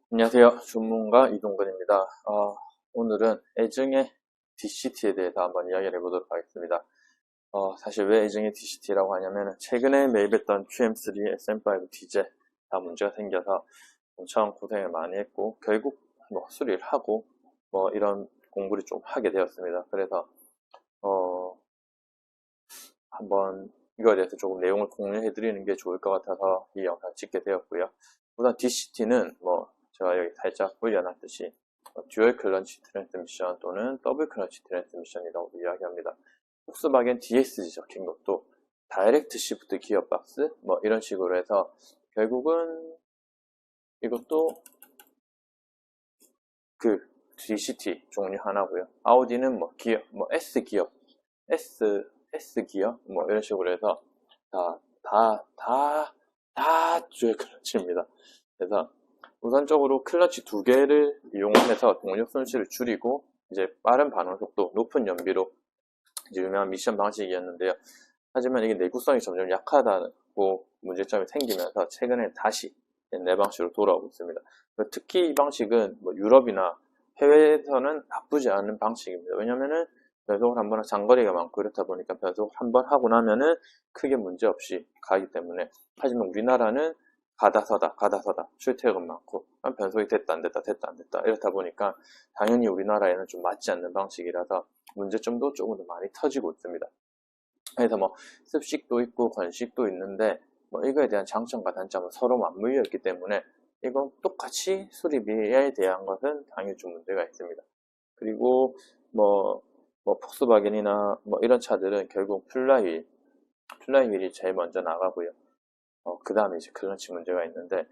안녕하세요. 전문가 이동근입니다. 오늘은 애증의 DCT에 대해서 한번 이야기를 해보도록 하겠습니다. 사실 왜 애증의 DCT라고 하냐면 최근에 매입했던 QM3, SM5 디젤 다 문제가 생겨서 엄청 고생을 많이 했고 결국 수리를 하고 이런 공부를 좀 하게 되었습니다. 그래서 한번 이거에 대해서 조금 내용을 공유해 드리는 게 좋을 것 같아서 이 영상을 찍게 되었고요. 우선 DCT는 제가 여기 살짝 올려놨듯이 듀얼 클런치 트랜스미션 또는 더블 클런치 트랜스미션이라고 이야기합니다. 폭스바겐 DSG 적힌 것도 다이렉트 시프트 기어박스 이런 식으로 해서 결국은 이것도 그 DCT 종류 하나고요. 아우디는 기어 S 기어 S 기어 이런 식으로 해서 다 듀얼 클러치입니다. 그래서 우선적으로 클러치 두 개를 이용해서 동력 손실을 줄이고 이제 빠른 반응 속도, 높은 연비로 이제 유명한 미션 방식이었는데요. 하지만 이게 내구성이 점점 약하다고 문제점이 생기면서 최근에 다시 옛날 방식으로 돌아오고 있습니다. 특히 이 방식은 유럽이나 해외에서는 나쁘지 않은 방식입니다. 왜냐면은 변속을 한 번 장거리가 많고 그렇다 보니까 변속을 한 번 하고 나면은 크게 문제 없이 가기 때문에. 하지만 우리나라는 가다 서다 출퇴근 많고 변속이 됐다 안 됐다 이렇다 보니까 당연히 우리나라에는 좀 맞지 않는 방식이라서 문제점도 조금 더 많이 터지고 있습니다. 그래서 습식도 있고 건식도 있는데 이거에 대한 장점과 단점은 서로 맞물려 있기 때문에 이건 똑같이 수리비에 대한 것은 당연히 좀 문제가 있습니다. 그리고 폭스바겐이나 이런 차들은 결국 플라이휠이 제일 먼저 나가고요. 그 다음에 이제 클러치 문제가 있는데,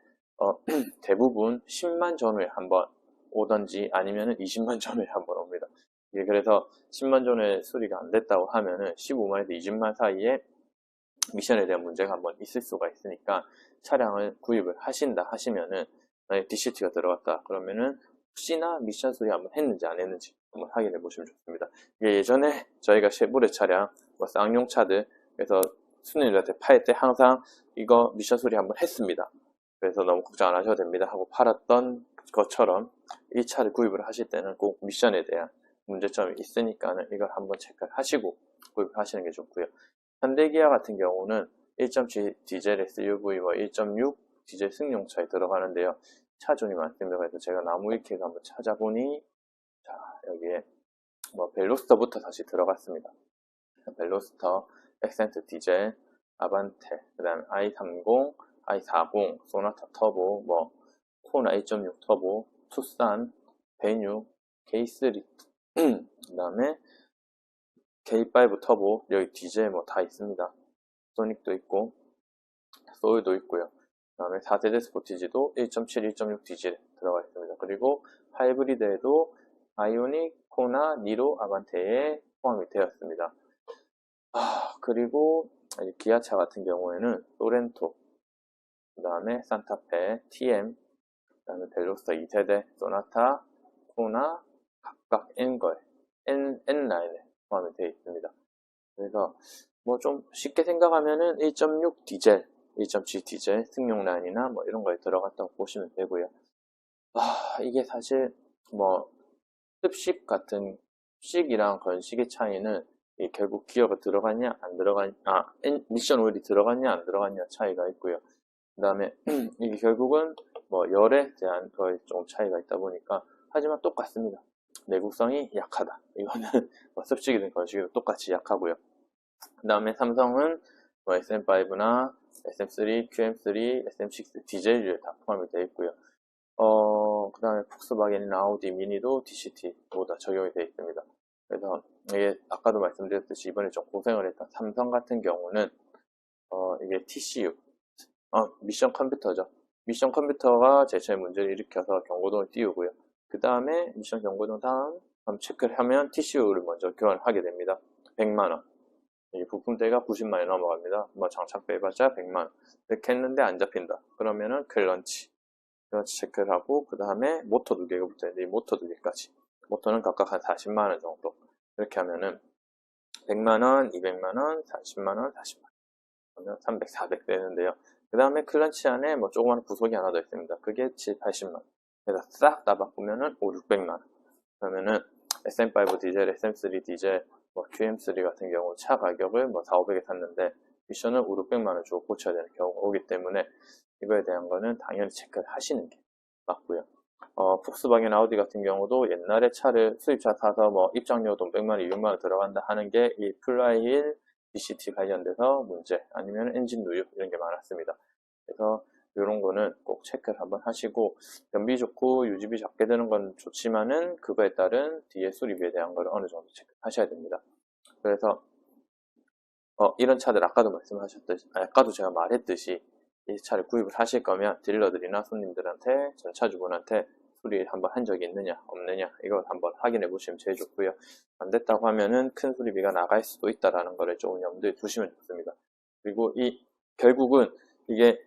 대부분 10만 전후에 한 번 오던지 아니면은 20만 전후에 한 번 옵니다. 그래서 10만 전후에 수리가 안 됐다고 하면은 15만에서 20만 사이에 미션에 대한 문제가 한번 있을 수가 있으니까 차량을 구입을 하신다 하시면은 만약에 DCT가 들어갔다 그러면은 혹시나 미션 수리 한번 했는지 안 했는지 한번 확인해 보시면 좋습니다. 이게 예전에 저희가 쉐보레 차량, 쌍용 차들 그래서 수님들한테 팔 때 항상 이거 미션 수리 한번 했습니다. 그래서 너무 걱정 안 하셔도 됩니다 하고 팔았던 것처럼 이 차를 구입을 하실 때는 꼭 미션에 대한 문제점이 있으니까는 이걸 한번 체크를 하시고 구입을 하시는 게 좋고요. 현대기아 같은 경우는 1.7 디젤 SUV와 1.6 디젤 승용차에 들어가는데요. 차종이 많습니다. 그래서 제가 나무위키에서 한번 찾아보니 여기에 벨로스터부터 다시 들어갔습니다. 벨로스터, 액센트 디젤, 아반떼, 그 다음에 i30, i40, 소나타 터보, 코나 1.6 터보, 투싼, 베뉴, K3, 그 다음에 K5 터보, 여기 디젤 다 있습니다. 소닉도 있고, 소울도 있고요. 그 다음에 4세대 스포티지도 1.7, 1.6 디젤 들어가 있습니다. 그리고 하이브리드에도 아이오닉, 코나, 니로, 아반떼에 포함이 되었습니다. 그리고 기아차 같은 경우에는 소렌토, 그 다음에 산타페, TM, 그 다음에 벨로스터 2세대, 소나타, 코나, 각각 N라인에 포함이 되어 있습니다. 그래서 좀 쉽게 생각하면은 1.6 디젤, 1.7 디젤 승용 라인이나 이런 거에 들어갔다고 보시면 되고요. 이게 사실 습식이랑 건식의 차이는 결국 기어가 들어갔냐 안 들어갔냐, 미션 오일이 들어갔냐 안 들어갔냐 차이가 있고요. 그 다음에 이게 결국은 열에 대한 거에 좀 차이가 있다 보니까 하지만 똑같습니다. 내구성이 약하다. 이거는 습식이든 건식이든 똑같이 약하고요. 그 다음에 삼성은 SM5나 SM3, QM3, SM6 디젤류에 다 포함이 되어 있고요. 그 다음에 폭스바겐이나 아우디 미니도 DCT보다 적용이 되어 있습니다. 그래서 이게 아까도 말씀드렸듯이 이번에 좀 고생을 했던 삼성 같은 경우는 이게 TCU, 미션 컴퓨터죠. 미션 컴퓨터가 제차에 문제를 일으켜서 경고등을 띄우고요. 그 다음에 미션 경고등 다음 체크를 하면 TCU를 먼저 교환을 하게 됩니다. 100만원. 부품대가 90만원이 넘어갑니다. 장착 빼봤자 100만원. 이렇게 했는데 안 잡힌다. 그러면은 클런치 체크를 하고 그 다음에 모터 두 개가 붙어있는데 이 모터 두 개까지 모터는 각각 한 40만원 정도 이렇게 하면은 100만원, 200만원, 40만원, 40만원 그러면 300, 400 되는데요. 그 다음에 클런치 안에 조그마한 부속이 하나 더 있습니다. 그게 7, 80만원 그래서 싹 다 바꾸면은 5, 600만 원. 그러면은 SM5 디젤, SM3 디젤, 뭐 QM3 같은 경우 차 가격을 뭐 4, 500에 샀는데 미션은 5, 600만 원 주고 고쳐야 되는 경우가 오기 때문에 이거에 대한 거는 당연히 체크를 하시는 게 맞고요. 폭스바겐 아우디 같은 경우도 옛날에 차를 수입차 사서 뭐 입장료 돈 100만 원, 200만 원 들어간다 하는 게 이 플라이휠 DCT 관련돼서 문제 아니면 엔진 누유 이런 게 많았습니다. 그래서 이런 거는 꼭 체크를 한번 하시고 연비 좋고 유지비 적게 드는 건 좋지만은 그거에 따른 뒤에 수리비에 대한 걸 어느 정도 체크하셔야 됩니다. 그래서 이런 차들 아까도 말씀하셨듯이 아까도 제가 말했듯이 이 차를 구입을 하실 거면 딜러들이나 손님들한테 전차주분한테 수리 한번 한 적이 있느냐 없느냐 이걸 한번 확인해 보시면 제일 좋고요. 안 됐다고 하면은 큰 수리비가 나갈 수도 있다라는 거를 조금 염두에 두시면 좋습니다. 그리고 결국은 이게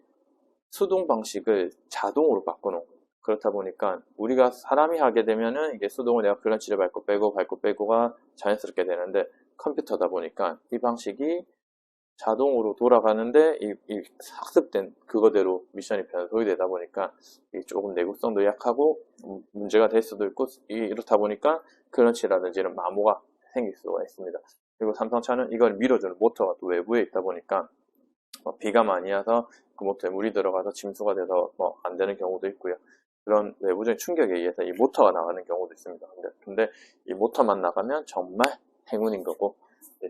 수동 방식을 자동으로 바꿔놓은 거예요. 그렇다 보니까 우리가 사람이 하게 되면은 이게 수동을 내가 클러치를 밟고 빼고가 자연스럽게 되는데 컴퓨터다 보니까 이 방식이 자동으로 돌아가는데 이 학습된 그거대로 미션이 변속이 되다 보니까 조금 내구성도 약하고 문제가 될 수도 있고 이렇다 보니까 클러치라든지 이런 마모가 생길 수가 있습니다. 그리고 삼성차는 이걸 밀어주는 모터가 또 외부에 있다 보니까 비가 많이 와서 그 모터에 물이 들어가서 침수가 돼서 안 되는 경우도 있고요. 그런 외부적인 충격에 의해서 이 모터가 나가는 경우도 있습니다. 근데 이 모터만 나가면 정말 행운인 거고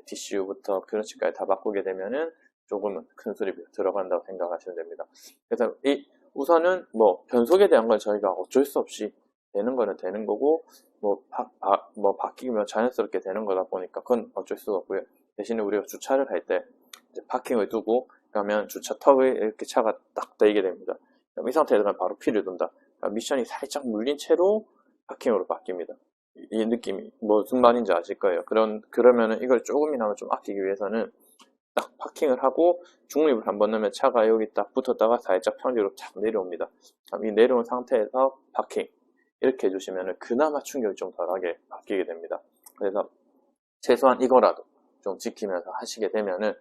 DCU부터 클러치까지 다 바꾸게 되면은 조금은 큰 수리비가 들어간다고 생각하시면 됩니다. 그래서 우선은 변속에 대한 건 저희가 어쩔 수 없이 되는 거는 되는 거고 바뀌면 자연스럽게 되는 거다 보니까 그건 어쩔 수가 없고요. 대신에 우리가 주차를 할 때 파킹을 두고 그러면 주차 턱에 이렇게 차가 딱 대게 됩니다. 이 상태에서 바로 피를 둔다. 그러니까 미션이 살짝 물린 채로 파킹으로 바뀝니다. 이 느낌이 무슨 말인지 아실 거예요. 그러면은 이걸 조금이나마 좀 아끼기 위해서는 딱 파킹을 하고 중립을 한번 넣으면 차가 여기 딱 붙었다가 살짝 평지로 착 내려옵니다. 이 내려온 상태에서 파킹 이렇게 해주시면은 그나마 충격이 좀 덜하게 바뀌게 됩니다. 그래서 최소한 이거라도 좀 지키면서 하시게 되면은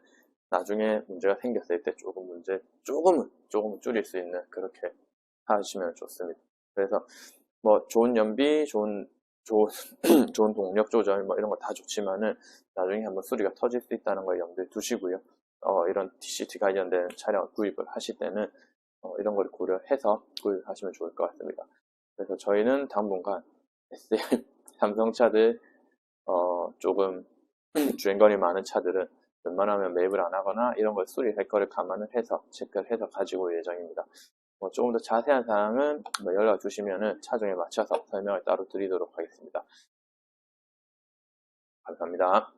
나중에 문제가 생겼을 때 조금은 줄일 수 있는 그렇게 하시면 좋습니다. 그래서 좋은 연비, 좋은 동력 조절 이런 거 다 좋지만은 나중에 한번 수리가 터질 수 있다는 걸 염두에 두시고요. 이런 DCT 관련된 차량을 구입을 하실 때는 이런 걸 고려해서 구입하시면 좋을 것 같습니다. 그래서 저희는 당분간 SM 삼성차들 조금 주행거리 많은 차들은 웬만하면 매입을 안 하거나 이런 걸 수리할 거를 감안을 해서 체크를 해서 가지고 올 예정입니다. 조금 더 자세한 사항은 연락 주시면은 차종에 맞춰서 설명을 따로 드리도록 하겠습니다. 감사합니다.